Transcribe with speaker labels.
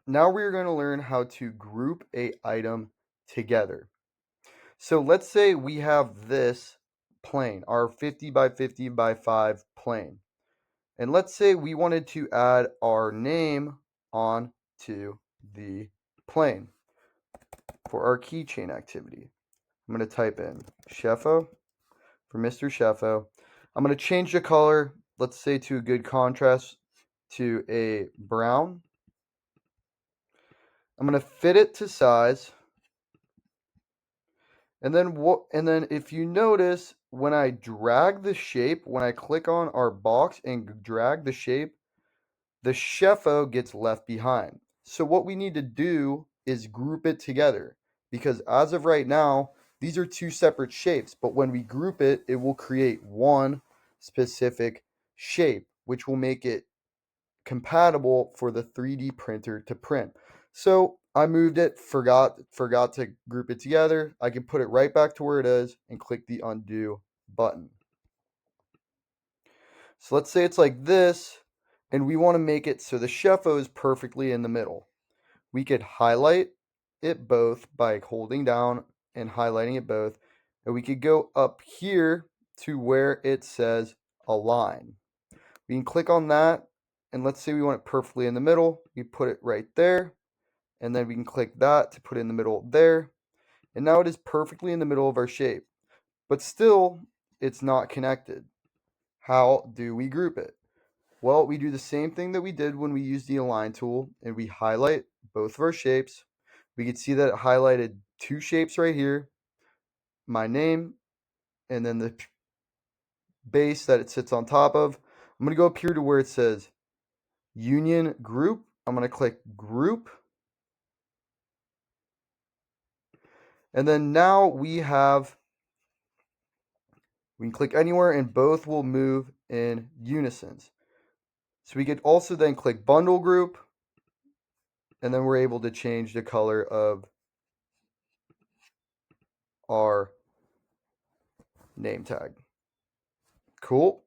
Speaker 1: Now we're going to learn how to group a item together. So let's say we have this plane, our 50 by 50 by 5 plane. And let's say we wanted to add our name on to the plane for our keychain activity. I'm going to type in Sheffo for Mr. Sheffo. I'm going to change the color, let's say to a good contrast, to a brown. I'm going to fit it to size. And then if you notice, when I drag the shape, when I click on our box and drag the shape, the Sheffo gets left behind. So what we need to do is group it together, because as of right now, these are two separate shapes, but when we group it, it will create one specific shape, which will make it compatible for the 3D printer to print. So I moved it, forgot to group it together. I can put it right back to where it is and click the undo button. So let's say it's like this, and we want to make it so the Sheffo is perfectly in the middle. We could highlight it both by holding down and highlighting it both, and we could go up here to where it says align. We can click on that, and let's say we want it perfectly in the middle. We put it right there, and then we can click that to put it in the middle there. And now it is perfectly in the middle of our shape, but still it's not connected. How do we group it? Well, we do the same thing that we did when we used the align tool, and we highlight both of our shapes. We can see that it highlighted two shapes right here, my name, and then the base that it sits on top of. I'm going to go up here to where it says Union Group. I'm going to click Group. And then now we can click anywhere and both will move in unison. So we could also then click Bundle Group, and then we're able to change the color of our name tag. Cool.